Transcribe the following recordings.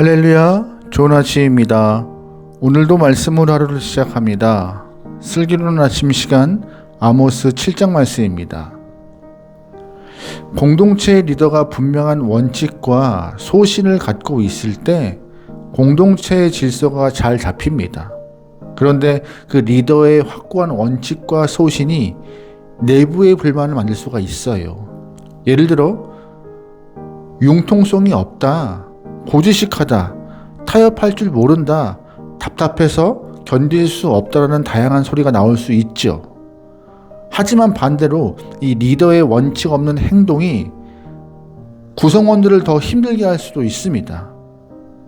할렐루야, 좋은 아침입니다. 오늘도 말씀으로 하루를 시작합니다. 슬기로운 아침 시간 아모스 7장 말씀입니다. 공동체의 리더가 분명한 원칙과 소신을 갖고 있을 때 공동체의 질서가 잘 잡힙니다. 그런데 그 리더의 확고한 원칙과 소신이 내부의 불만을 만들 수가 있어요. 예를 들어 융통성이 없다, 고지식하다, 타협할 줄 모른다, 답답해서 견딜 수 없다라는 다양한 소리가 나올 수 있죠. 하지만 반대로 이 리더의 원칙 없는 행동이 구성원들을 더 힘들게 할 수도 있습니다.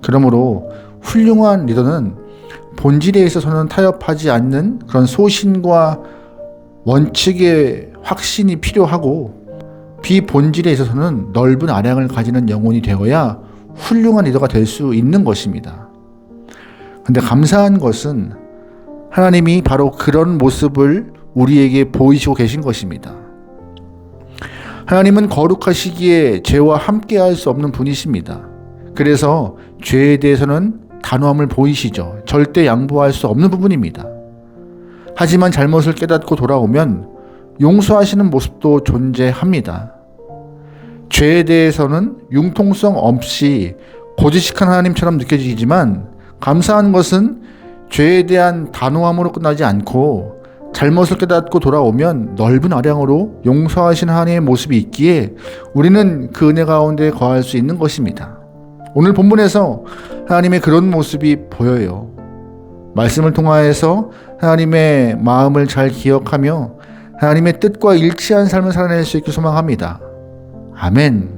그러므로 훌륭한 리더는 본질에 있어서는 타협하지 않는 그런 소신과 원칙의 확신이 필요하고, 비본질에 있어서는 넓은 아량을 가지는 영혼이 되어야 훌륭한 리더가 될 수 있는 것입니다. 그런데 감사한 것은 하나님이 바로 그런 모습을 우리에게 보이시고 계신 것입니다. 하나님은 거룩하시기에 죄와 함께할 수 없는 분이십니다. 그래서 죄에 대해서는 단호함을 보이시죠. 절대 양보할 수 없는 부분입니다. 하지만 잘못을 깨닫고 돌아오면 용서하시는 모습도 존재합니다. 죄에 대해서는 융통성 없이 고지식한 하나님처럼 느껴지지만, 감사한 것은 죄에 대한 단호함으로 끝나지 않고 잘못을 깨닫고 돌아오면 넓은 아량으로 용서하시는 하나님의 모습이 있기에 우리는 그 은혜 가운데 거할 수 있는 것입니다. 오늘 본문에서 하나님의 그런 모습이 보여요. 말씀을 통하여서 하나님의 마음을 잘 기억하며 하나님의 뜻과 일치한 삶을 살아낼 수 있게 소망합니다. 아멘.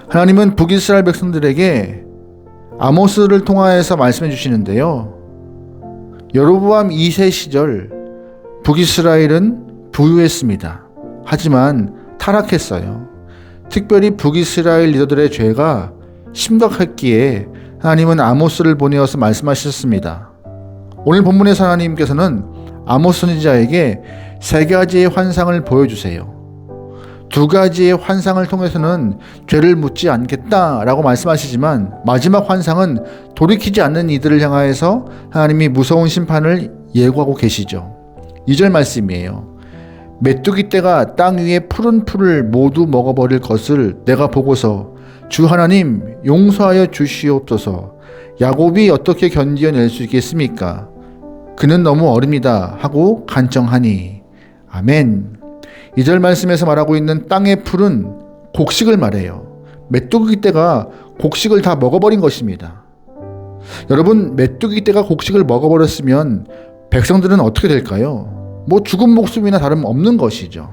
하나님은 북이스라엘 백성들에게 아모스를 통하여서 말씀해 주시는데요. 여로보암 2세 시절 북이스라엘은 부유했습니다. 하지만 타락했어요. 특별히 북이스라엘 리더들의 죄가 심각했기에 하나님은 아모스를 보내어서 말씀하셨습니다. 오늘 본문에서 하나님께서는 아모스 선지자에게 세 가지의 환상을 보여주세요. 두 가지의 환상을 통해서는 죄를 묻지 않겠다라고 말씀하시지만, 마지막 환상은 돌이키지 않는 이들을 향하여서 하나님이 무서운 심판을 예고하고 계시죠. 2절 말씀이에요. 메뚜기 떼가 땅 위에 푸른 풀을 모두 먹어버릴 것을 내가 보고서 주 하나님 용서하여 주시옵소서. 야곱이 어떻게 견디어낼 수 있겠습니까? 그는 너무 어립니다 하고 간청하니. 아멘. 2절 말씀에서 말하고 있는 땅의 풀은 곡식을 말해요. 메뚜기 떼가 곡식을 다 먹어버린 것입니다. 여러분, 메뚜기 떼가 곡식을 먹어버렸으면 백성들은 어떻게 될까요? 죽은 목숨이나 다름없는 것이죠.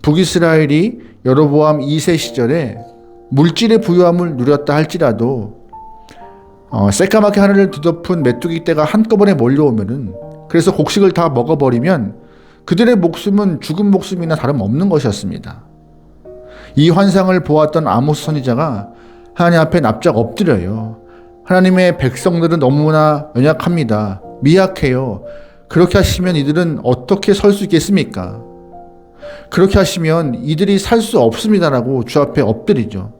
북이스라엘이 여로보암 2세 시절에 물질의 부유함을 누렸다 할지라도 새까맣게 하늘을 뒤덮은 메뚜기 떼가 한꺼번에 몰려오면은, 그래서 곡식을 다 먹어버리면 그들의 목숨은 죽은 목숨이나 다름없는 것이었습니다. 이 환상을 보았던 아모스 선지자가 하나님 앞에 납작 엎드려요. 하나님의 백성들은 너무나 연약합니다. 미약해요. 그렇게 하시면 이들은 어떻게 설 수 있겠습니까? 그렇게 하시면 이들이 살 수 없습니다라고 주 앞에 엎드리죠.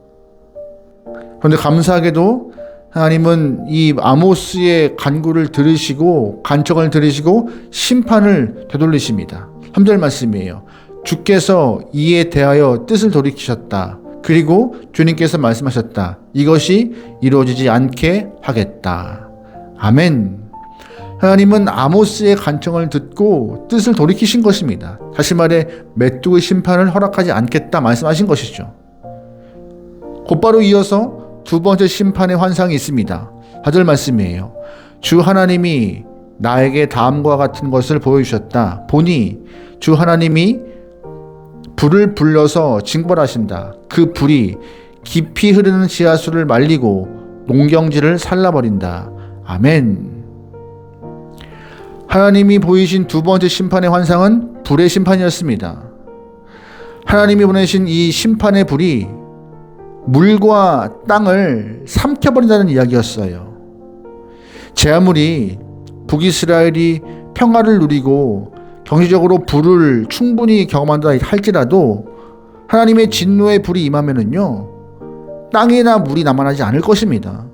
그런데 감사하게도 하나님은 이 아모스의 간구를 들으시고 간청을 들으시고 심판을 되돌리십니다. 3절 말씀이에요. 주께서 이에 대하여 뜻을 돌이키셨다. 그리고 주님께서 말씀하셨다. 이것이 이루어지지 않게 하겠다. 아멘. 하나님은 아모스의 간청을 듣고 뜻을 돌이키신 것입니다. 다시 말해 메뚜기 심판을 허락하지 않겠다 말씀하신 것이죠. 곧바로 이어서 두 번째 심판의 환상이 있습니다. 4절 말씀이에요. 주 하나님이 나에게 다음과 같은 것을 보여주셨다. 보니 주 하나님이 불을 불러서 징벌하신다. 그 불이 깊이 흐르는 지하수를 말리고 농경지를 살라버린다. 아멘. 하나님이 보이신 두 번째 심판의 환상은 불의 심판이었습니다. 하나님이 보내신 이 심판의 불이 물과 땅을 삼켜버린다는 이야기였어요. 제 아무리 북이스라엘이 평화를 누리고 경제적으로 부를 충분히 경험한다 할지라도 하나님의 진노의 불이 임하면은요, 땅이나 물이 남아나지 않을 것입니다.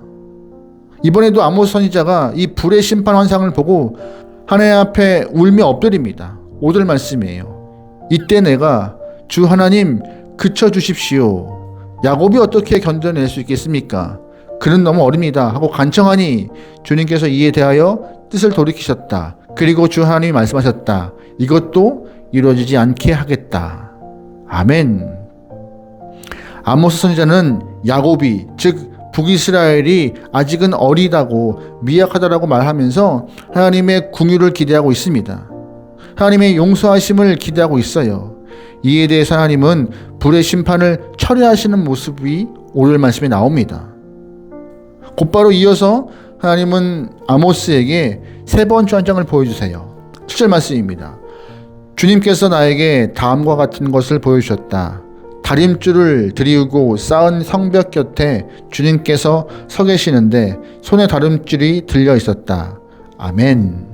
이번에도 아모스 선지자가 이 불의 심판 환상을 보고 하나님 앞에 울며 엎드립니다. 5절 말씀이에요. 이때 내가 주 하나님 그쳐 주십시오. 야곱이 어떻게 견뎌낼 수 있겠습니까? 그는 너무 어립니다 하고 간청하니 주님께서 이에 대하여 뜻을 돌이키셨다. 그리고 주 하나님이 말씀하셨다. 이것도 이루어지지 않게 하겠다. 아멘. 아모스 선지자는 야곱이, 즉 북이스라엘이 아직은 어리다고 미약하다라고 말하면서 하나님의 긍휼을 기대하고 있습니다. 하나님의 용서하심을 기대하고 있어요. 이에 대해서 하나님은 불의 심판을 철회하시는 모습이 오늘 말씀에 나옵니다. 곧바로 이어서 하나님은 아모스에게 세 번째 환상을 보여주세요. 7절 말씀입니다. 주님께서 나에게 다음과 같은 것을 보여주셨다. 다림줄을 들이우고 쌓은 성벽 곁에 주님께서 서 계시는데 손에 다림줄이 들려 있었다. 아멘.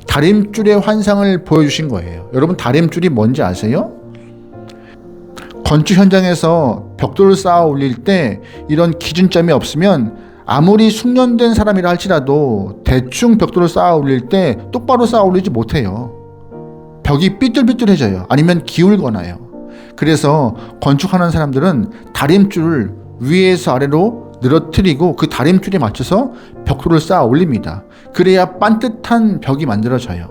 다림줄의 환상을 보여주신 거예요. 여러분, 다림줄이 뭔지 아세요? 건축 현장에서 벽돌을 쌓아 올릴 때 이런 기준점이 없으면 아무리 숙련된 사람이라 할지라도 대충 벽돌을 쌓아 올릴 때 똑바로 쌓아 올리지 못해요. 벽이 삐뚤삐뚤해져요. 아니면 기울거나요. 그래서 건축하는 사람들은 다림줄을 위에서 아래로 늘어뜨리고 그 다림줄에 맞춰서 벽돌을 쌓아 올립니다. 그래야 반듯한 벽이 만들어져요.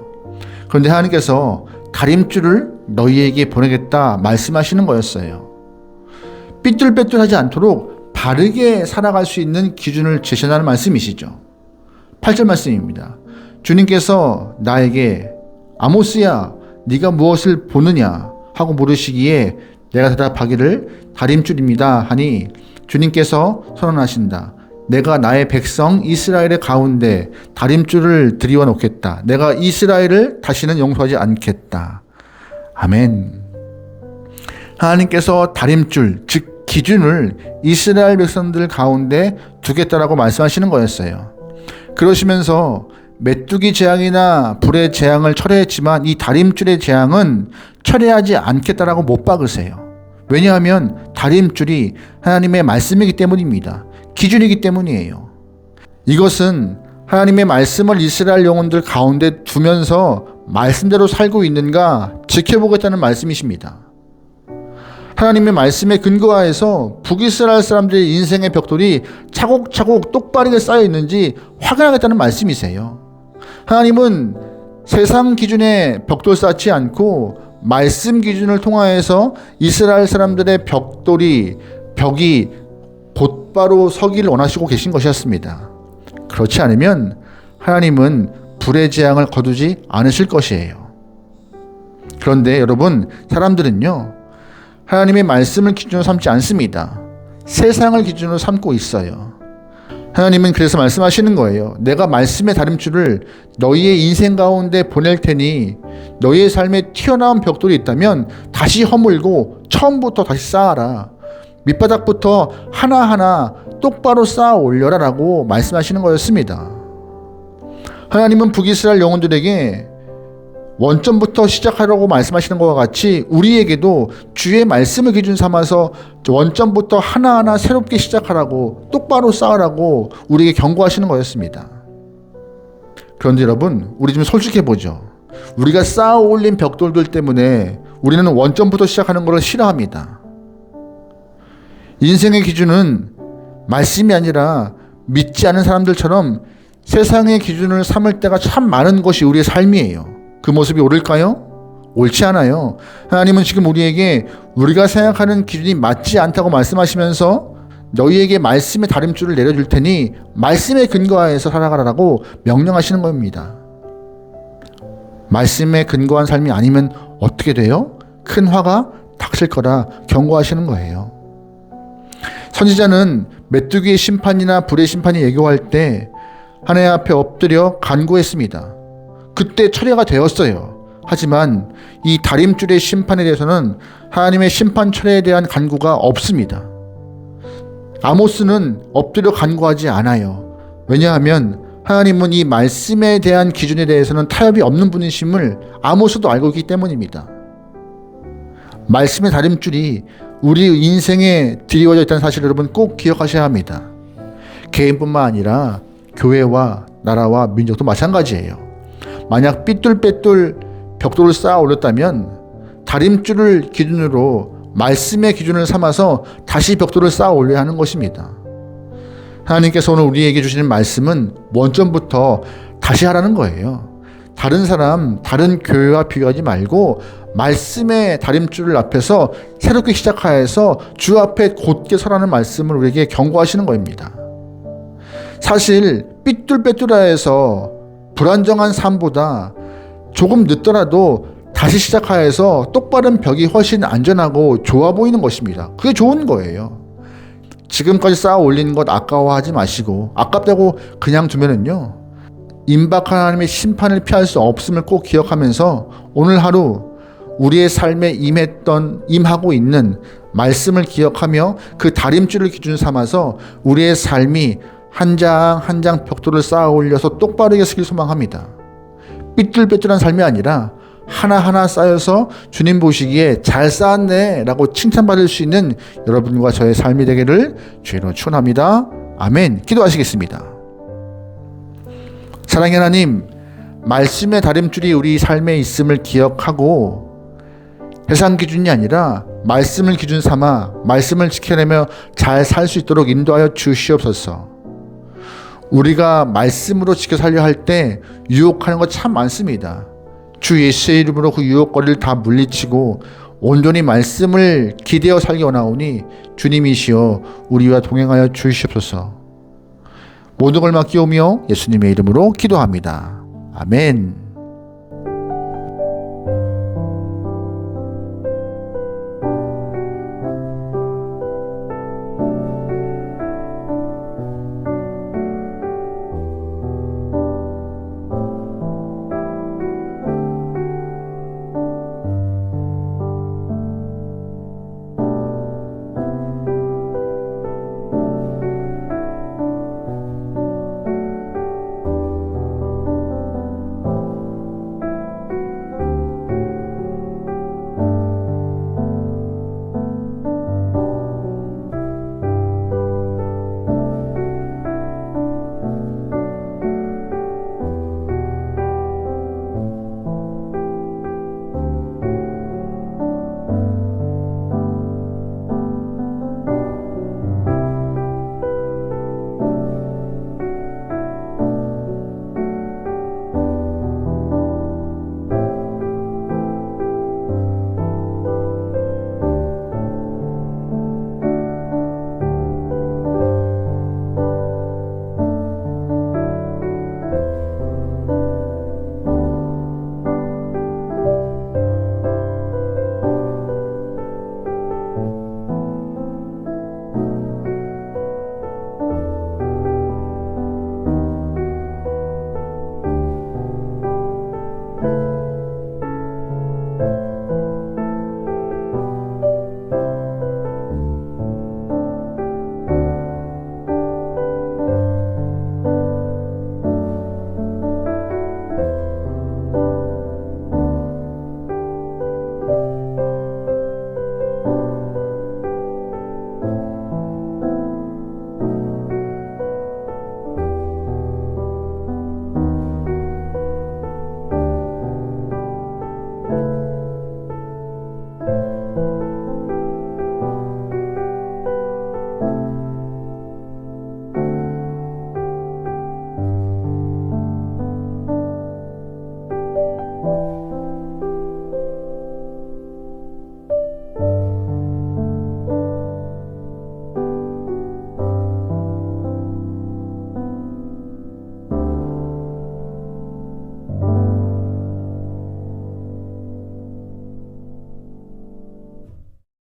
그런데 하나님께서 다림줄을 너희에게 보내겠다 말씀하시는 거였어요. 삐뚤빼뚤하지 않도록 바르게 살아갈 수 있는 기준을 제시하는 말씀이시죠. 8절 말씀입니다. 주님께서 나에게 아모스야 네가 무엇을 보느냐 하고 물으시기에 내가 대답하기를 다림줄입니다 하니 주님께서 선언하신다. 내가 나의 백성 이스라엘의 가운데 다림줄을 들이워 놓겠다. 내가 이스라엘을 다시는 용서하지 않겠다. 아멘. 하나님께서 다림줄, 즉 기준을 이스라엘 백성들 가운데 두겠다라고 말씀하시는 거였어요. 그러시면서 메뚜기 재앙이나 불의 재앙을 철회했지만 이 다림줄의 재앙은 철회하지 않겠다라고 못 박으세요. 왜냐하면 다림줄이 하나님의 말씀이기 때문입니다. 기준이기 때문이에요. 이것은 하나님의 말씀을 이스라엘 영혼들 가운데 두면서 말씀대로 살고 있는가 지켜보겠다는 말씀이십니다. 하나님의 말씀에 근거하여서 북이스라엘 사람들의 인생의 벽돌이 차곡차곡 똑바르게 쌓여 있는지 확인하겠다는 말씀이세요. 하나님은 세상 기준의 벽돌 쌓지 않고 말씀 기준을 통하여서 이스라엘 사람들의 벽이 곧바로 서기를 원하시고 계신 것이었습니다. 그렇지 않으면 하나님은 불의 재앙을 거두지 않으실 것이에요. 그런데 여러분, 사람들은요, 하나님의 말씀을 기준으로 삼지 않습니다. 세상을 기준으로 삼고 있어요. 하나님은 그래서 말씀하시는 거예요. 내가 말씀의 다림줄을 너희의 인생 가운데 보낼 테니 너희의 삶에 튀어나온 벽돌이 있다면 다시 허물고 처음부터 다시 쌓아라. 밑바닥부터 하나하나 똑바로 쌓아 올려라 라고 말씀하시는 거였습니다. 하나님은 북이스라엘 영혼들에게 원점부터 시작하라고 말씀하시는 것과 같이 우리에게도 주의 말씀을 기준 삼아서 원점부터 하나하나 새롭게 시작하라고, 똑바로 쌓으라고 우리에게 경고하시는 거였습니다. 그런데 여러분, 우리 좀 솔직해보죠. 우리가 쌓아 올린 벽돌들 때문에 우리는 원점부터 시작하는 것을 싫어합니다. 인생의 기준은 말씀이 아니라 믿지 않은 사람들처럼 세상의 기준을 삼을 때가 참 많은 것이 우리의 삶이에요. 그 모습이 옳을까요? 옳지 않아요. 하나님은 지금 우리에게 우리가 생각하는 기준이 맞지 않다고 말씀하시면서 너희에게 말씀의 다림줄을 내려줄 테니 말씀에 근거하여서 살아가라고 명령하시는 겁니다. 말씀에 근거한 삶이 아니면 어떻게 돼요? 큰 화가 닥칠 거라 경고하시는 거예요. 선지자는 메뚜기의 심판이나 불의 심판이 예고할 때 하나님 앞에 엎드려 간구했습니다. 그때 철회가 되었어요. 하지만 이 다림줄의 심판에 대해서는 하나님의 심판 철회에 대한 간구가 없습니다. 아모스는 엎드려 간구하지 않아요. 왜냐하면 하나님은 이 말씀에 대한 기준에 대해서는 타협이 없는 분이심을 아모스도 알고 있기 때문입니다. 말씀의 다림줄이 우리 인생에 드리워져 있다는 사실을 여러분 꼭 기억하셔야 합니다. 개인뿐만 아니라 교회와 나라와 민족도 마찬가지예요. 만약 삐뚤빼뚤 벽돌을 쌓아 올렸다면 다림줄을 기준으로 말씀의 기준을 삼아서 다시 벽돌을 쌓아 올려야 하는 것입니다. 하나님께서 오늘 우리에게 주시는 말씀은 원점부터 다시 하라는 거예요. 다른 사람, 다른 교회와 비교하지 말고 말씀의 다림줄을 앞에서 새롭게 시작하여서 주 앞에 곧게 서라는 말씀을 우리에게 경고하시는 겁니다. 사실 삐뚤빼뚤하여서 불안정한 삶보다 조금 늦더라도 다시 시작하여서 똑바른 벽이 훨씬 안전하고 좋아 보이는 것입니다. 그게 좋은 거예요. 지금까지 쌓아 올린 것 아까워하지 마시고, 아깝다고 그냥 두면은요, 임박한 하나님의 심판을 피할 수 없음을 꼭 기억하면서 오늘 하루 우리의 삶에 임하고 있는 말씀을 기억하며 그 다림줄을 기준 삼아서 우리의 삶이 한 장 한 장 벽돌을 쌓아 올려서 똑바르게 서길 소망합니다. 삐뚤빼뚤한 삶이 아니라 하나하나 쌓여서 주님 보시기에 잘 쌓았네 라고 칭찬받을 수 있는 여러분과 저의 삶이 되기를 주의로 축원합니다. 아멘. 기도하시겠습니다. 사랑의 하나님, 말씀의 다림줄이 우리 삶에 있음을 기억하고 세상 기준이 아니라 말씀을 기준 삼아 말씀을 지켜내며 잘 살 수 있도록 인도하여 주시옵소서. 우리가 말씀으로 지켜 살려 할 때 유혹하는 것 참 많습니다. 주 예수의 이름으로 그 유혹거리를 다 물리치고 온전히 말씀을 기대어 살기 원하오니 주님이시여 우리와 동행하여 주시옵소서. 모든 걸 맡기오며 예수님의 이름으로 기도합니다. 아멘.